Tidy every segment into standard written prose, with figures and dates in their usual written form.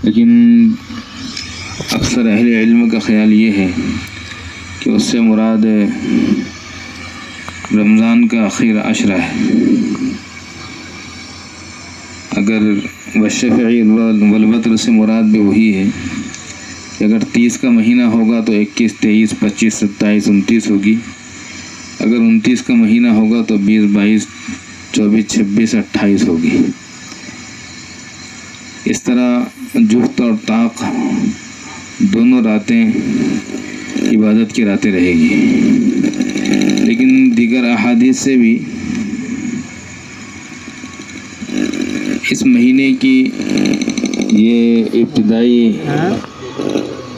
لیکن اکثر اہل علم کا خیال یہ ہے کہ اس سے مراد رمضان کا آخر عشرہ ہے۔ اگر والشفع والوتر سے مراد بھی وہی ہے کہ اگر 30 کا مہینہ ہوگا تو 21، 23، 25، 27، 29 ہوگی، اگر 29 کا مہینہ ہوگا تو 20، 22، 24، 26، 28 ہوگی۔ اس طرح جفت اور طاق دونوں راتیں عبادت کی راتیں رہے گی۔ لیکن دیگر احادیث سے بھی اس مہینے کی یہ ابتدائی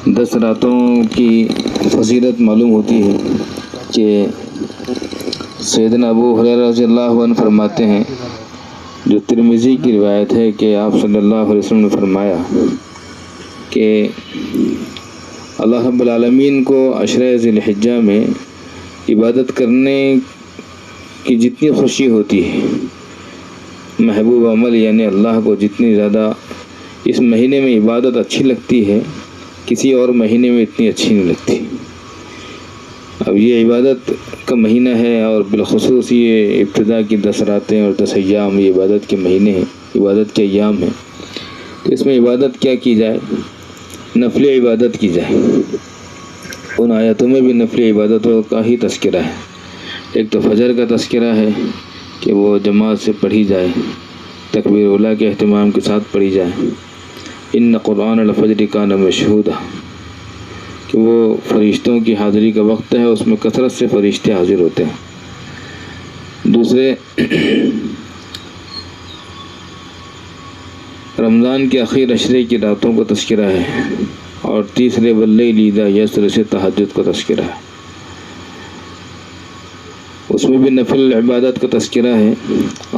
10 راتوں کی فضیلت معلوم ہوتی ہے کہ سیدنا ابو ہریرہ رضی اللہ عنہ فرماتے ہیں، جو ترمذی کی روایت ہے کہ آپ صلی اللہ علیہ وسلم نے فرمایا کہ اللہ رب العالمین کو عشرہ ذی الحجہ میں عبادت کرنے کی جتنی خوشی ہوتی ہے، محبوب عمل یعنی اللہ کو جتنی زیادہ اس مہینے میں عبادت اچھی لگتی ہے، کسی اور مہینے میں اتنی اچھی نہیں لگتی۔ اب یہ عبادت کا مہینہ ہے اور بالخصوص یہ ابتدا کی 10 راتیں اور 10 ایام یہ عبادت کے مہینے ہیں، عبادت کے ایام ہیں، تو اس میں عبادت کیا کی جائے؟ نفل عبادت کی جائے۔ ان آیتوں میں بھی نفل عبادتوں کا ہی تذکرہ ہے۔ ایک تو فجر کا تذکرہ ہے کہ وہ جماعت سے پڑھی جائے، تکبیر اولیٰ کے اہتمام کے ساتھ پڑھی جائے۔ ان قرآن الفجر کان مشہودا، کہ وہ فرشتوں کی حاضری کا وقت ہے، اس میں کثرت سے فرشتے حاضر ہوتے ہیں۔ دوسرے، رمضان کے آخر عشرے کی راتوں کا تذکرہ ہے، اور تیسرے واللیل اذا یسر سے تہجد کا تذکرہ ہے، اس میں بھی نفل عبادت کا تذکرہ ہے،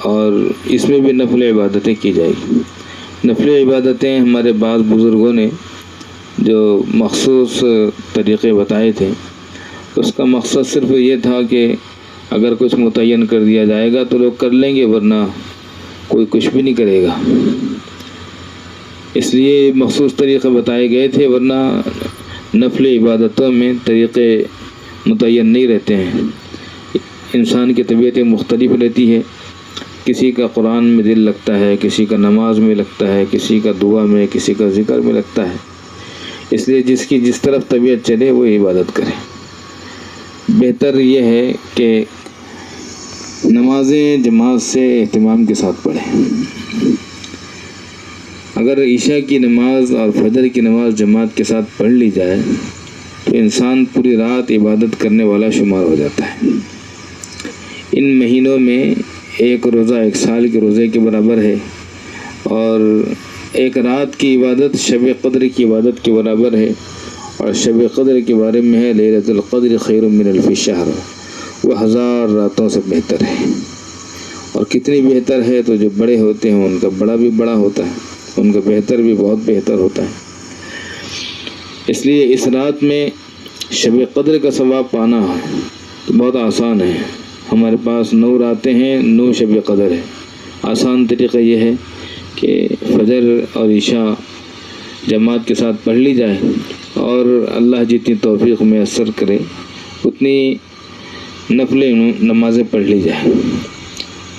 اور اس میں بھی نفل عبادتیں کی جائے گی۔ نفل عبادتیں ہمارے بعض بزرگوں نے جو مخصوص طریقے بتائے تھے، اس کا مقصد صرف یہ تھا کہ اگر کچھ متعین کر دیا جائے گا تو لوگ کر لیں گے، ورنہ کوئی کچھ بھی نہیں کرے گا، اس لیے مخصوص طریقے بتائے گئے تھے، ورنہ نفل عبادتوں میں طریقے متعین نہیں رہتے ہیں۔ انسان کی طبیعتیں مختلف رہتی ہے، کسی کا قرآن میں دل لگتا ہے، کسی کا نماز میں لگتا ہے، کسی کا دعا میں، کسی کا ذکر میں لگتا ہے، اس لیے جس کی جس طرف طبیعت چلے وہ عبادت کرے۔ بہتر یہ ہے کہ نمازیں جماعت سے اہتمام کے ساتھ پڑھیں۔ اگر عشاء کی نماز اور فجر کی نماز جماعت کے ساتھ پڑھ لی جائے تو انسان پوری رات عبادت کرنے والا شمار ہو جاتا ہے۔ ان مہینوں میں ایک روزہ 1 سال کے روزے کے برابر ہے، اور ایک رات کی عبادت شب قدر کی عبادت کے برابر ہے، اور شب قدر کے بارے میں ہے لیلۃ القدر خیر من الف شہر، وہ 1000 راتوں سے بہتر ہے۔ اور کتنی بہتر ہے تو جو بڑے ہوتے ہیں ان کا بڑا بھی بڑا ہوتا ہے، ان کا بہتر بھی بہت بہتر ہوتا ہے۔ اس لیے اس رات میں شب قدر کا ثواب پانا تو بہت آسان ہے۔ ہمارے پاس 9 راتیں ہیں، 9 شب قدر ہے۔ آسان طریقہ یہ ہے کہ فجر اور عشاء جماعت کے ساتھ پڑھ لی جائے، اور اللہ جتنی توفیق میسر کرے اتنی نفل نمازیں پڑھ لی جائے۔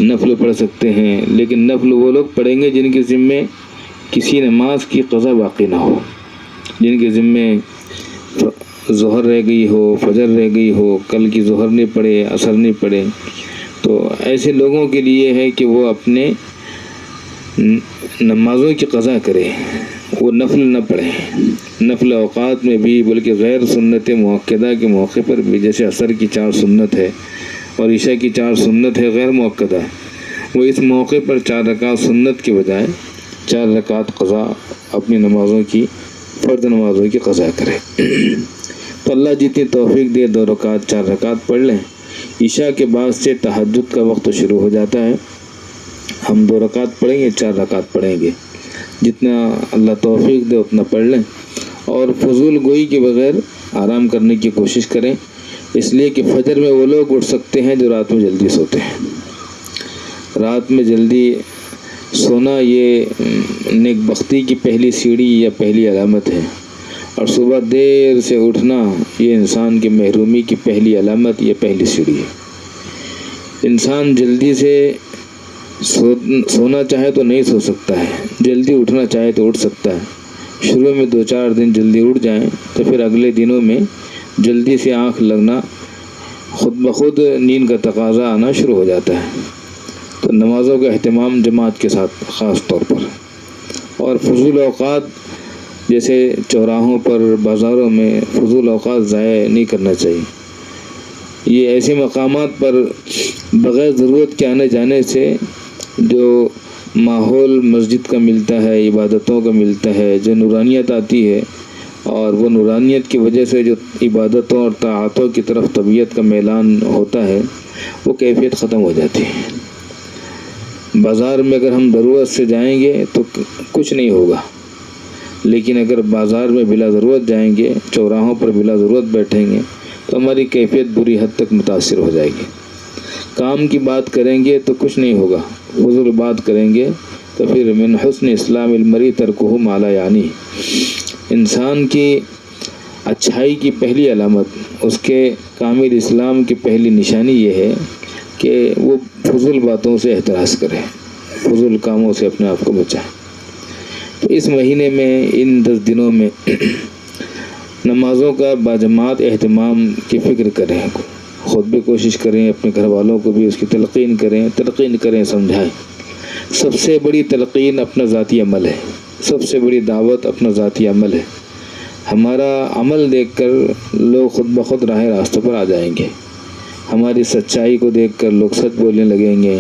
نفل پڑھ سکتے ہیں، لیکن نفل وہ لوگ پڑھیں گے جن کے ذمے کسی نماز کی قضا باقی نہ ہو، جن کے ذمے ظہر رہ گئی ہو، فجر رہ گئی ہو، کل کی ظہر نہیں پڑے، عصر نہیں پڑے، تو ایسے لوگوں کے لیے ہے کہ وہ اپنے نمازوں کی قضا کرے، وہ نفل نہ پڑھیں۔ نفل اوقات میں بھی، بلکہ غیر سنت مؤکدہ کے موقع پر بھی، جیسے عصر کی 4 سنت ہے اور عشاء کی 4 سنت ہے غیر مؤکدہ، وہ اس موقع پر 4 رکعت سنت کے بجائے 4 رکعت قضا اپنی نمازوں کی، فرض نمازوں کی قضا کرے۔ تو اللہ جتنی توفیق دے 2 رکعت 4 رکعت پڑھ لیں۔ عشاء کے بعد سے تہجد کا وقت شروع ہو جاتا ہے، ہم 2 رکعت پڑھیں گے، 4 رکعت پڑھیں گے، جتنا اللہ توفیق دے اتنا پڑھ لیں، اور فضول گوئی کے بغیر آرام کرنے کی کوشش کریں، اس لیے کہ فجر میں وہ لوگ اٹھ سکتے ہیں جو رات میں جلدی سوتے ہیں۔ رات میں جلدی سونا یہ نیک بختی کی پہلی سیڑھی یا پہلی علامت ہے، اور صبح دیر سے اٹھنا یہ انسان کی محرومی کی پہلی علامت یا پہلی سیڑھی ہے۔ انسان جلدی سے سونا چاہے تو نہیں سو سکتا ہے، جلدی اٹھنا چاہے تو اٹھ سکتا ہے۔ شروع میں 2-4 دن جلدی اٹھ جائیں تو پھر اگلے دنوں میں جلدی سے آنکھ لگنا، خود بخود نیند کا تقاضا آنا شروع ہو جاتا ہے۔ تو نمازوں کا اہتمام جماعت کے ساتھ خاص طور پر، اور فضول اوقات جیسے چوراہوں پر، بازاروں میں فضول اوقات ضائع نہیں کرنا چاہیے۔ یہ ایسے مقامات پر بغیر ضرورت کے آنے جانے سے جو ماحول مسجد کا ملتا ہے، عبادتوں کا ملتا ہے، جو نورانیت آتی ہے، اور وہ نورانیت کی وجہ سے جو عبادتوں اور طاعتوں کی طرف طبیعت کا میلان ہوتا ہے، وہ کیفیت ختم ہو جاتی ہے۔ بازار میں اگر ہم ضرورت سے جائیں گے تو کچھ نہیں ہوگا، لیکن اگر بازار میں بلا ضرورت جائیں گے، چوراہوں پر بلا ضرورت بیٹھیں گے تو ہماری کیفیت بری حد تک متاثر ہو جائے گی۔ کام کی بات کریں گے تو کچھ نہیں ہوگا، فضول بات کریں گے تو پھر من حسن اسلام المری ترکہ ما لا یعنی۔ انسان کی اچھائی کی پہلی علامت، اس کے کامل اسلام کی پہلی نشانی یہ ہے کہ وہ فضول باتوں سے احتراز کرے، فضول کاموں سے اپنے آپ کو بچائے۔ تو اس مہینے میں، ان 10 دنوں میں نمازوں کا باجماعت اہتمام کی فکر کریں، خود بھی کوشش کریں، اپنے گھر والوں کو بھی اس کی تلقین کریں، سمجھائیں۔ سب سے بڑی تلقین اپنا ذاتی عمل ہے، سب سے بڑی دعوت اپنا ذاتی عمل ہے۔ ہمارا عمل دیکھ کر لوگ خود بخود راہ راستوں پر آ جائیں گے، ہماری سچائی کو دیکھ کر لوگ سچ بولنے لگیں گے،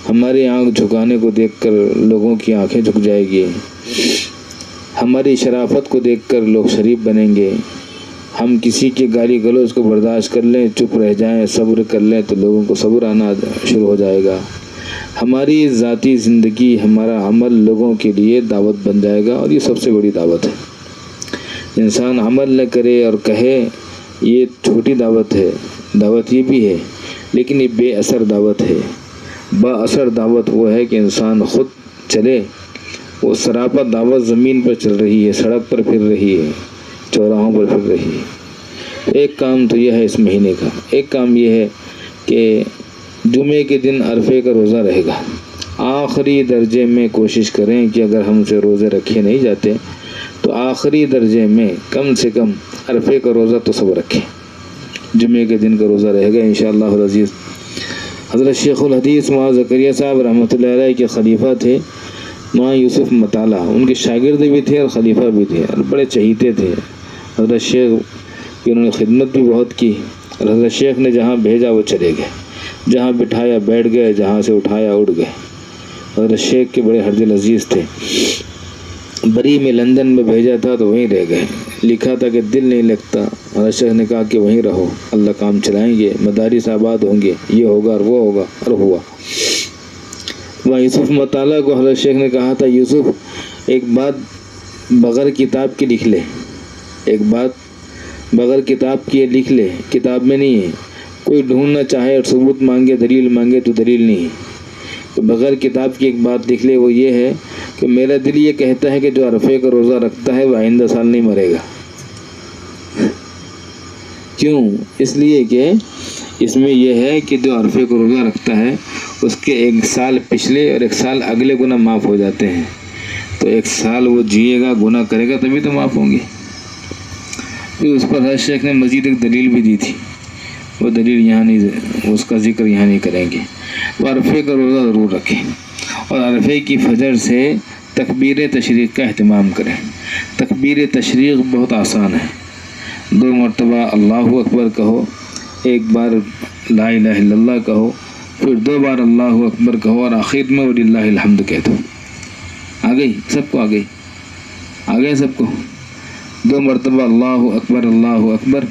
ہماری آنکھ جھکانے کو دیکھ کر لوگوں کی آنکھیں جھک جائے گی، ہماری شرافت کو دیکھ کر لوگ شریف بنیں گے۔ ہم کسی کے گالی گلوچ کو برداشت کر لیں، چپ رہ جائیں، صبر کر لیں تو لوگوں کو صبر آنا شروع ہو جائے گا۔ ہماری ذاتی زندگی، ہمارا عمل لوگوں کے لیے دعوت بن جائے گا، اور یہ سب سے بڑی دعوت ہے۔ انسان عمل نہ کرے اور کہے یہ چھوٹی دعوت ہے، دعوت یہ بھی ہے، لیکن یہ بے اثر دعوت ہے۔ با اثر دعوت وہ ہے کہ انسان خود چلے، وہ سراپا دعوت زمین پر چل رہی ہے، سڑک پر پھر رہی ہے، چوراہوں پر پھر رہی ہے۔ ایک کام تو یہ ہے اس مہینے کا، ایک کام یہ ہے کہ جمعے کے دن عرفے کا روزہ رہے گا۔ آخری درجے میں کوشش کریں کہ اگر ہم سے روزے رکھے نہیں جاتے تو آخری درجے میں کم سے کم عرفے کا روزہ تو سب رکھیں۔ جمعے کے دن کا روزہ رہے گا انشاءاللہ العزیز۔ حضرت شیخ الحدیث مولانا زکریا صاحب رحمۃ اللہ علیہ کے خلیفہ تھے مولانا یوسف مطالعہ، ان کے شاگرد بھی تھے اور خلیفہ بھی تھے، اور بڑے چہیتے تھے حضرت شیخ کی۔ انہوں نے خدمت بھی بہت کی، اور حضرت شیخ نے جہاں بھیجا وہ چلے گئے، جہاں بٹھایا بیٹھ گئے، جہاں سے اٹھایا اٹھ گئے۔ حضرت شیخ کے بڑے ہردل عزیز تھے۔ بری میں لندن میں بھیجا تھا تو وہیں رہ گئے، لکھا تھا کہ دل نہیں لگتا، حضرت شیخ نے کہا کہ وہیں رہو، اللہ کام چلائیں گے، مدارس آباد ہوں گے، یہ ہوگا اور وہ ہوگا، اور ہوا۔ وہاں یوسف مطالعہ کو حضرت شیخ نے کہا تھا یوسف ایک بات بغیر کتاب کے لکھ لے، ایک بات بغیر کتاب کی لکھ لے، کتاب میں نہیں ہے، کوئی ڈھونڈنا چاہے اور ثبوت مانگے، دلیل مانگے تو دلیل نہیں ہے، تو بغیر کتاب کی ایک بات لکھ لے، وہ یہ ہے کہ میرا دل یہ کہتا ہے کہ جو عرفے کا روزہ رکھتا ہے وہ آئندہ سال نہیں مرے گا۔ کیوں؟ اس لیے کہ اس میں یہ ہے کہ جو عرفے کو روزہ رکھتا ہے اس کے 1 سال پچھلے اور 1 سال اگلے گناہ معاف ہو جاتے ہیں، تو 1 سال وہ جیے گا، گناہ کرے گا، تبھی تو معاف ہوں گے۔ پھر اس پر حضرت شیخ نے مزید ایک دلیل بھی دی تھی، وہ دلیل یہاں نہیں، اس کا ذکر یہاں نہیں کریں گے۔ تو عرفے کا روزہ ضرور رکھیں، اور عرفے کی فجر سے تکبیر تشریق کا اہتمام کریں۔ تکبیر تشریق بہت آسان ہے، 2 مرتبہ اللہ اکبر کہو، 1 بار لا الہ الا اللہ کہو، پھر 2 بار اللہ اکبر کہو، اور آخر میں وللہ الحمد کہہ دو۔ آ گئی سب کو؟ آ گئے سب کو؟ 2 مرتبہ اللہ اکبر،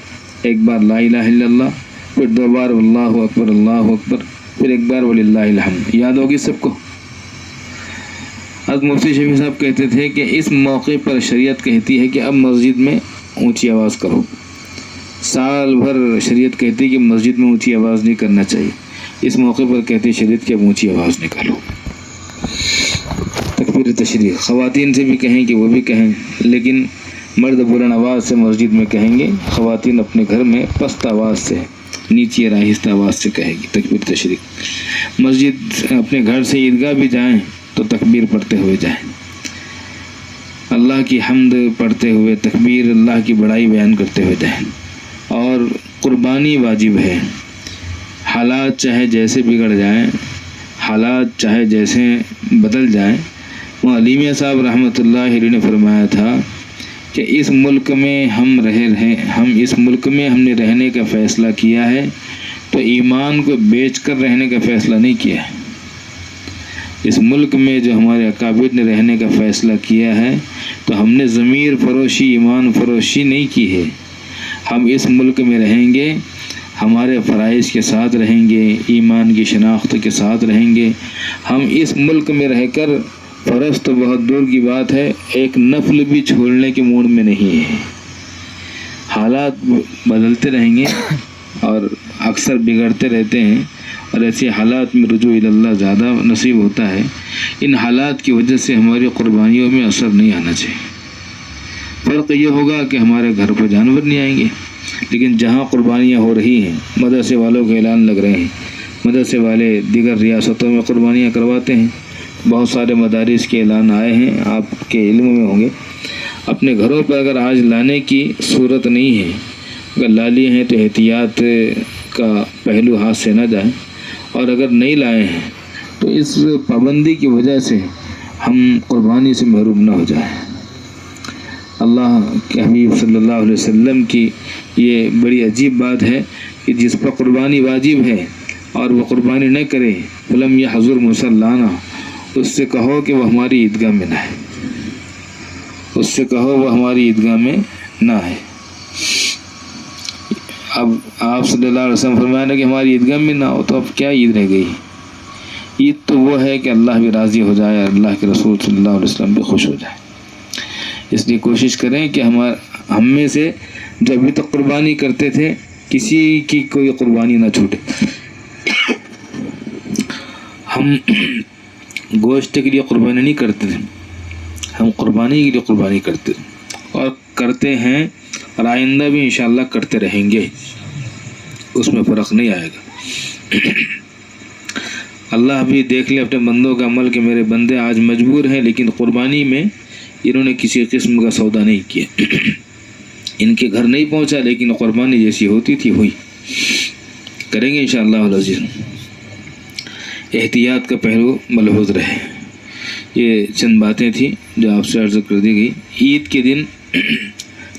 1 بار لا الہ الا اللہ، پھر 2 بار اللہ اکبر، پھر 1 بار وللہ الحمد۔ یاد ہوگی سب کو؟ حضرت مفتی شفیع صاحب کہتے تھے کہ اس موقع پر شریعت کہتی ہے کہ اب مسجد میں اونچی آواز کرو۔ سال بھر شریعت کہتی ہے کہ مسجد میں اونچی آواز نہیں کرنا چاہیے، اس موقع پر کہتی ہے شریعت کہ اب اونچی آواز نکالو۔ تکبیر تشریق خواتین سے بھی کہیں کہ وہ بھی کہیں، لیکن مرد بلند آواز سے مسجد میں کہیں گے، خواتین اپنے گھر میں پست آواز سے نیچی اور آہستہ آواز سے کہے گی تکبیر تشریق۔ مسجد اپنے گھر سے عیدگاہ بھی جائیں تو تکبیر پڑھتے ہوئے جائیں، اللہ کی حمد پڑھتے ہوئے تکبیر، اللہ کی بڑائی بیان کرتے ہوئے جائیں۔ اور قربانی واجب ہے، حالات چاہے جیسے بگڑ جائیں، حالات چاہے جیسے بدل جائیں۔ وہ علی میاں صاحب رحمۃ اللہ علیہ نے فرمایا تھا کہ اس ملک میں ہم نے رہنے کا فیصلہ کیا ہے تو ایمان کو بیچ کر رہنے کا فیصلہ نہیں کیا ہے۔ اس ملک میں جو ہمارے اکابر نے رہنے کا فیصلہ کیا ہے تو ہم نے ضمیر فروشی، ایمان فروشی نہیں کی ہے۔ ہم اس ملک میں رہیں گے، ہمارے فرائض کے ساتھ رہیں گے، ایمان کی شناخت کے ساتھ رہیں گے۔ ہم اس ملک میں رہ کر فرض تو بہت دور کی بات ہے، ایک نفل بھی چھوڑنے کے موڈ میں نہیں ہے۔ حالات بدلتے رہیں گے اور اکثر بگڑتے رہتے ہیں، اور ایسے حالات میں رجوع اللہ زیادہ نصیب ہوتا ہے۔ ان حالات کی وجہ سے ہماری قربانیوں میں اثر نہیں آنا چاہیے۔ فرق یہ ہوگا کہ ہمارے گھر پر جانور نہیں آئیں گے، لیکن جہاں قربانیاں ہو رہی ہیں، مدرسے والوں کے اعلان لگ رہے ہیں، مدرسے والے دیگر ریاستوں میں قربانیاں کرواتے ہیں، بہت سارے مدارس کے اعلان آئے ہیں، آپ کے علم میں ہوں گے۔ اپنے گھروں پر اگر آج لانے کی صورت نہیں ہے، اگر لا لیے ہیں تو احتیاط کا پہلو ہاتھ سے نہ جائے، اور اگر نہیں لائے ہیں تو اس پابندی کی وجہ سے ہم قربانی سے محروم نہ ہو جائیں۔ اللہ کے حبیب صلی اللہ علیہ وسلم کی یہ بڑی عجیب بات ہے کہ جس پر قربانی واجب ہے اور وہ قربانی نہ کرے، فلم یہ حضور مسلانہ، اس سے کہو کہ وہ ہماری عیدگاہ میں نہ ہے، اس سے کہو وہ ہماری عیدگاہ میں نہ ہے۔ اب آپ صلی اللہ علیہ وسلم فرمایا کہ ہماری عیدگاہ میں نہ ہو تو اب کیا عید رہ گئی؟ عید تو وہ ہے کہ اللہ بھی راضی ہو جائے اور اللہ کے رسول صلی اللہ علیہ وسلم بھی خوش ہو جائے۔ اس لیے کوشش کریں کہ ہم میں سے جو ابھی تک قربانی کرتے تھے، کسی کی کوئی قربانی نہ چھوٹے۔ ہم گوشت کے لیے قربانی نہیں کرتے تھے، ہم قربانی کے لیے قربانی کرتے تھے اور کرتے ہیں، اور آئندہ بھی انشاءاللہ کرتے رہیں گے، اس میں فرق نہیں آئے گا۔ اللہ بھی دیکھ لے اپنے بندوں کا عمل کہ میرے بندے آج مجبور ہیں، لیکن قربانی میں انہوں نے کسی قسم کا سودا نہیں کیا، ان کے گھر نہیں پہنچا، لیکن قربانی جیسی ہوتی تھی ہوئی۔ کریں گے انشاءاللہ العزیز۔ احتیاط کا پہلو ملحوظ رہے۔ یہ چند باتیں تھیں جو آپ سے عرض کر دی گئی۔ عید کے دن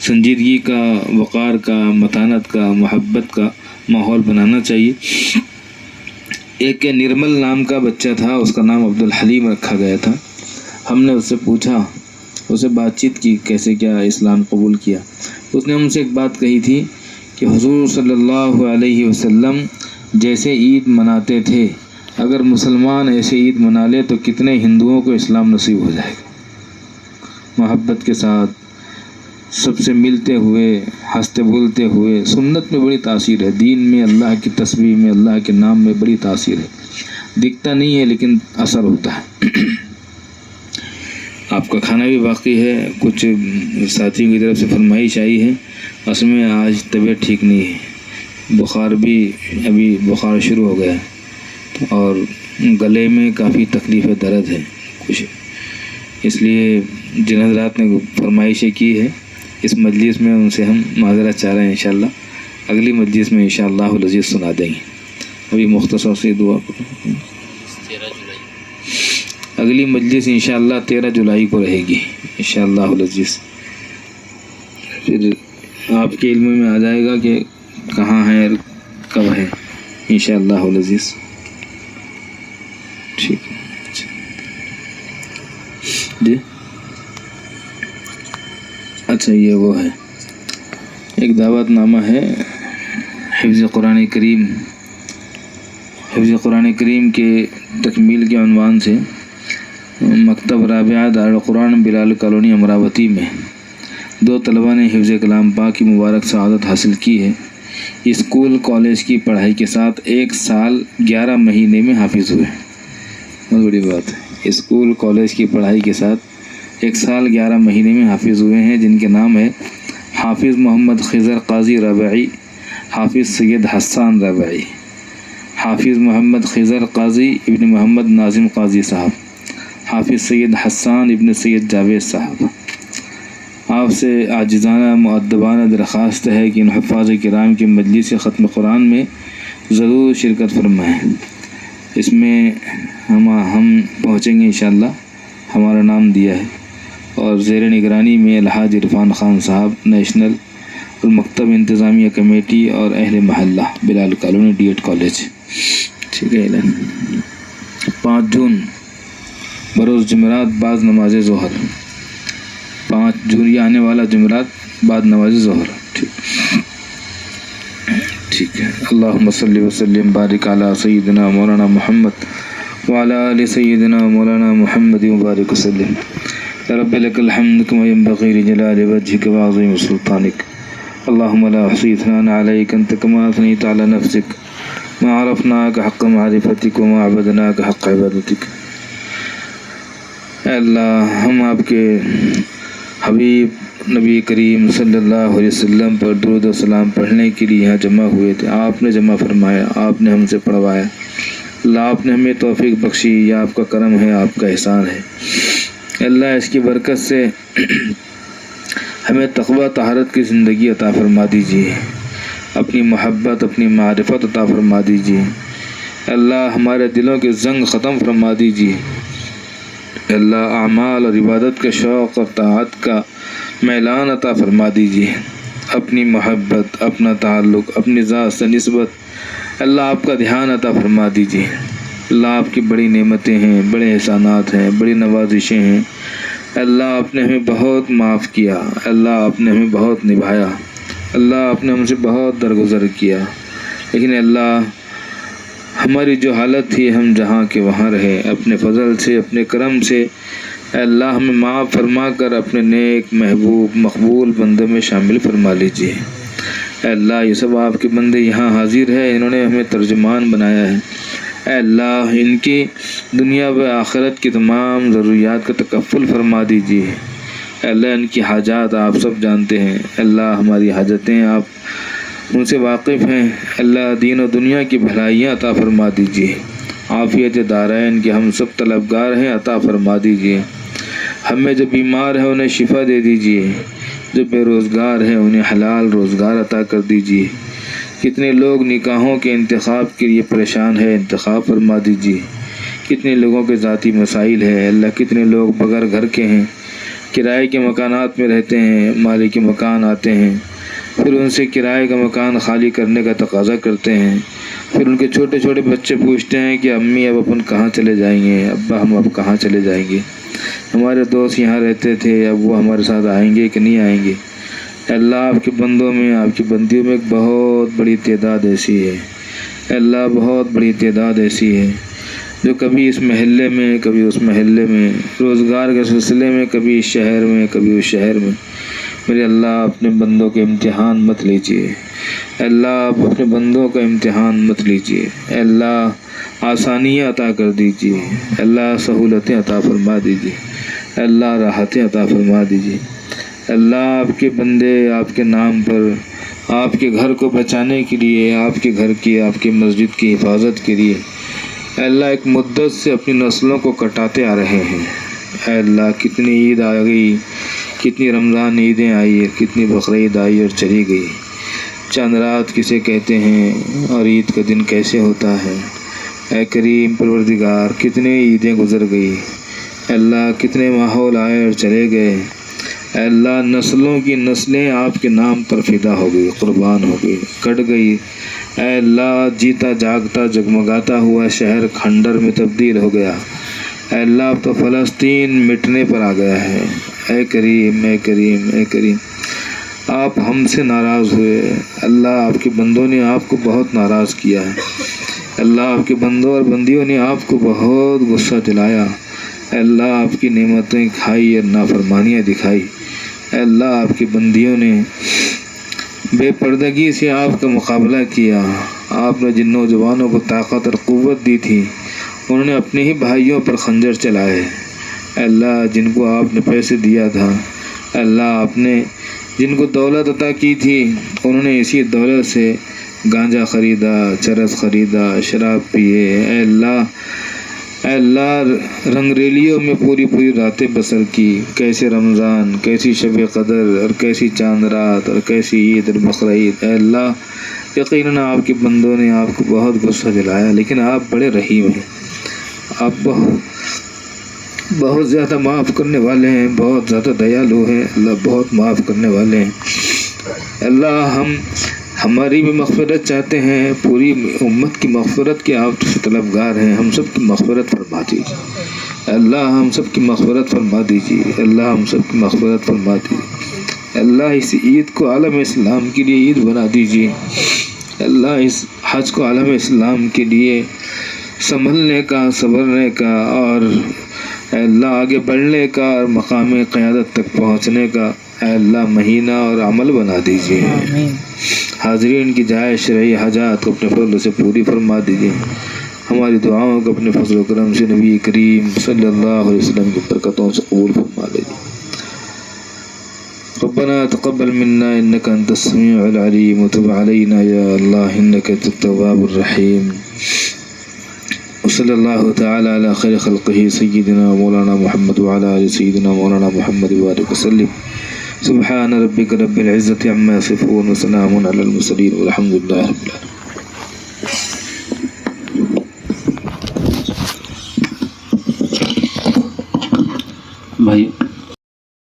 سنجیدگی کا، وقار کا، متانت کا، محبت کا ماحول بنانا چاہیے۔ ایک نرمل نام کا بچہ تھا، اس کا نام عبدالحلیم رکھا گیا تھا۔ ہم نے اس سے پوچھا، اس سے بات چیت کی کیسے کیا اسلام قبول کیا۔ اس نے ہم سے ایک بات کہی تھی کہ حضور صلی اللہ علیہ وسلم جیسے عید مناتے تھے، اگر مسلمان ایسے عید منا لے تو کتنے ہندوؤں کو اسلام نصیب ہو جائے گا۔ محبت کے ساتھ سب سے ملتے ہوئے، ہنستے بولتے ہوئے۔ سنت میں بڑی تاثیر ہے، دین میں، اللہ کی تسبیح میں، اللہ کے نام میں بڑی تاثیر ہے۔ دکھتا نہیں ہے لیکن اثر ہوتا ہے۔ آپ کا کھانا بھی باقی ہے، کچھ ساتھیوں کی طرف سے فرمائش آئی ہے۔ اصل میں آج طبیعت ٹھیک نہیں ہے، بخار بھی ابھی بخار شروع ہو گیا ہے، اور گلے میں کافی تکلیف درد ہے کچھ، اس لیے جن حضرات نے فرمائشیں کی ہے اس مجلس میں ان سے ہم معذرت چاہ رہے ہیں۔ انشاءاللہ اگلی مجلس میں انشاءاللہ العزیز سنا دیں گے۔ ابھی مختصر سے دعا کرو۔ 13 جولائی اگلی مجلس انشاءاللہ 13 جولائی کو رہے گی انشاءاللہ العزیز۔ پھر آپ کے علم میں آ جائے گا کہ کہاں ہے اور کب ہے انشاءاللہ العزیز۔ ٹھیک ہے جی، اچھا یہ وہ ہے، ایک دعوت نامہ ہے حفظ قرآن کریم۔ حفظ قرآن کریم کے تکمیل کے عنوان سے مکتب رابعہ دارالقرآن بلال کالونی امراوتی میں 2 طلباء نے حفظ کلام پاک کی مبارک سعادت حاصل کی ہے۔ اسکول کالج کی پڑھائی کے ساتھ 1 سال 11 مہینے میں حافظ ہوئے، بہت بڑی بات ہے۔ اسکول کالج کی پڑھائی کے ساتھ 1 سال 11 مہینے میں حافظ ہوئے ہیں، جن کے نام ہے حافظ محمد خضر قاضی ربعی، حافظ سید حسان ربعی، حافظ محمد خضر قاضی ابن محمد ناظم قاضی صاحب، حافظ سید حسان ابن سید جاوید صاحب۔ آپ سے عاجزانہ مؤدبانہ درخواست ہے کہ ان حفاظ کرام کی مجلس ختم قرآن میں ضرور شرکت فرمائیں۔ اس میں ہم پہنچیں گے انشاءاللہ، ہمارا نام دیا ہے، اور زیر نگرانی میں الحاج عرفان خان صاحب، نیشنل المکتب انتظامیہ کمیٹی اور اہل محلہ بلال کالونی ڈی ایڈ کالج۔ ٹھیک ہے۔ 5 جون بروز جمعرات بعد نماز ظہر، 5 جون یہ آنے والا جمعرات بعد نماز ظہر۔ ٹھیک ہے۔ اللہم صلی وسلم بارک علی سیدنا مولانا محمد وعلی آل سیدنا مولانا محمد وبارک وسلم۔ یا رب لک الحمد کما ینبغی لجلال وجہک وعظیم سلطانک، اللہم لا احصی ثناء علیک انت کما اثنیت علی نفسک، ما عرفناک حق معرفتک وما عبدناک حق عبادتک۔ اے اللہ، ہم آپ کے حبیب نبی کریم صلی اللہ علیہ وسلم پر درود و سلام پڑھنے کے لیے یہاں جمع ہوئے تھے، آپ نے جمع فرمایا، آپ نے ہم سے پڑھوایا، اللہ آپ نے ہمیں توفیق بخشی، یہ آپ کا کرم ہے، آپ کا احسان ہے۔ اللہ اس کی برکت سے ہمیں تقوی طہارت کی زندگی عطا فرما دیجیے، اپنی محبت اپنی معرفت عطا فرما دیجیے۔ اللہ ہمارے دلوں کے زنگ ختم فرما دیجیے۔ اللہ اعمال اور عبادت کے شوق اور طاعت کا میلان عطا فرما دیجیے، اپنی محبت، اپنا تعلق، اپنی ذات سے نسبت اللہ آپ کا دھیان عطا فرما دیجیے۔ اللہ آپ کی بڑی نعمتیں ہیں، بڑے احسانات ہیں، بڑی نوازشیں ہیں۔ اللہ آپ نے ہمیں بہت معاف کیا، اللہ آپ نے ہمیں بہت نبھایا، اللہ آپ نے ہم سے بہت درگزر کیا، لیکن اللہ ہماری جو حالت تھی ہم جہاں کے وہاں رہے، اپنے فضل سے اپنے کرم سے اے اللہ ہمیں معاف فرما کر اپنے نیک محبوب مقبول بندے میں شامل فرما لیجیے۔ اے اللہ یہ سب آپ کے بندے یہاں حاضر ہیں، انہوں نے ہمیں ترجمان بنایا ہے، اے اللہ ان کی دنیا و آخرت کی تمام ضروریات کا تکفل فرما دیجیے۔ اے اللہ ان کی حاجات آپ سب جانتے ہیں، اے اللہ ہماری حاجتیں آپ ان سے واقف ہیں، اللہ دین و دنیا کی بھلائیاں عطا فرما دیجیے، عافیت دارین کے ہم سب طلبگار ہیں، عطا فرما دیجیے۔ ہمیں جو بیمار ہیں انہیں شفا دے دیجیے، جو بے روزگار ہیں انہیں حلال روزگار عطا کر دیجیے۔ کتنے لوگ نکاحوں کے انتخاب کے لیے پریشان ہیں، انتخاب فرما دیجیے۔ کتنے لوگوں کے ذاتی مسائل ہیں، اللہ کتنے لوگ بغیر گھر کے ہیں، کرائے کے مکانات میں رہتے ہیں، مالک مکان آتے ہیں، پھر ان سے کرائے کا مکان خالی کرنے کا تقاضا کرتے ہیں، پھر ان کے چھوٹے چھوٹے بچے پوچھتے ہیں کہ امی اب اپن کہاں چلے جائیں گے، ابا ہم اب کہاں چلے جائیں گے، ہمارے دوست یہاں رہتے تھے اب وہ ہمارے ساتھ آئیں گے کہ نہیں آئیں گے۔ اللہ آپ کے بندوں میں آپ کی بندیوں میں ایک بہت بڑی تعداد ایسی ہے، اللہ بہت بڑی تعداد ایسی ہے جو کبھی اس محلے میں کبھی اس محلے میں، روزگار کے سلسلے میں کبھی اس شہر میں کبھی اس شہر میں۔ میرے اللہ اپنے بندوں کے امتحان مت لیجیے، اللہ آپ اپنے بندوں کا امتحان مت لیجیے، اللہ آسانیاں عطا کر دیجیے، اللہ سہولتیں عطا فرما دیجیے، اللہ راحتیں عطا فرما دیجیے۔ اللہ آپ کے بندے آپ کے نام پر آپ کے گھر کو بچانے کے لیے، آپ کے گھر کی آپ کی مسجد کی حفاظت کے لیے اے اللہ ایک مدت سے اپنی نسلوں کو کٹاتے آ رہے ہیں۔ اے اللہ کتنی عید آ گئی، کتنی رمضان عیدیں آئی، کتنی بقرعید آئی اور چلی گئی۔ چند رات کسے کہتے ہیں اور عید کا دن کیسے ہوتا ہے۔ اے کریم پروردگار کتنے عیدیں گزر گئی، اے اللہ کتنے ماحول آئے اور چلے گئے۔ اے اللہ نسلوں کی نسلیں آپ کے نام پر فدا ہو گئی، قربان ہو گئی، کٹ گئی۔ اے اللہ جیتا جاگتا جگمگاتا ہوا شہر کھنڈر میں تبدیل ہو گیا۔ اے اللہ اب تو فلسطین مٹنے پر آ گیا ہے۔ اے کریم اے کریم اے کریم آپ ہم سے ناراض ہوئے، اللہ آپ کے بندوں نے آپ کو بہت ناراض کیا ہے، اللہ آپ کے بندوں اور بندیوں نے آپ کو بہت غصہ دلایا۔ اے اللہ آپ کی نعمتیں کھائی اور نافرمانیاں دکھائی۔ اے اللہ آپ کی بندیوں نے بے پردگی سے آپ کا مقابلہ کیا، آپ نے جن نوجوانوں کو طاقت اور قوت دی تھی انہوں نے اپنے ہی بھائیوں پر خنجر چلائے۔ اے اللہ جن کو آپ نے پیسے دیا تھا، اے اللہ آپ نے جن کو دولت عطا کی تھی، انہوں نے اسی دولت سے گانجا خریدا، چرس خریدا، شراب پیے۔ اے اللہ رنگ ریلیوں میں پوری راتیں بسر کی۔ کیسے رمضان، کیسی شب قدر، اور کیسی چاند رات، اور کیسی عید اور بقر عید۔ اے اللہ یقیناً آپ کے بندوں نے آپ کو بہت غصہ دلایا، لیکن آپ بڑے رحیم ہیں، آپ بہت زیادہ معاف کرنے والے ہیں، بہت زیادہ دیالو ہیں۔ اللہ بہت معاف کرنے والے ہیں۔ اللہ ہماری بھی مغفرت چاہتے ہیں، پوری امت کی مغفرت کے آپ سے طلبگار ہیں۔ ہم سب کی مغفرت فرما دیجیے اللہ، ہم سب کی مغفرت فرما دیجیے اللہ، ہم سب کی مغفرت فرما دیجیے اللہ۔ اس عید کو عالم اسلام کے لیے عید بنا دیجیے اللہ۔ اس حج کو عالم اسلام کے لیے سنبھلنے کا، صبرنے کا، اور اے اللہ آگے بڑھنے کا، اور مقام قیادت تک پہنچنے کا اے اللہ مہینہ اور عمل بنا دیجیے۔ حاضرین کی جائز شرعی حاجات کو اپنے فضل سے پوری فرما دیجیے۔ ہماری دعاؤں کو اپنے فضل و کرم سے نبی کریم صلی اللہ علیہ وسلم کی برکتوں سے قبول فرما لیجیے۔ ربنا تقبل منا انك انت السميع العليم وتب علينا يا الله انك انت التواب الرحيم وصلى الله تعالى على خير خلقه سيدنا مولانا محمد وعلى آل سيدنا مولانا محمد وبارك وسلم سبحان ربك رب العزة عما يصفون وسلام على المرسلين والحمد لله رب العالمين۔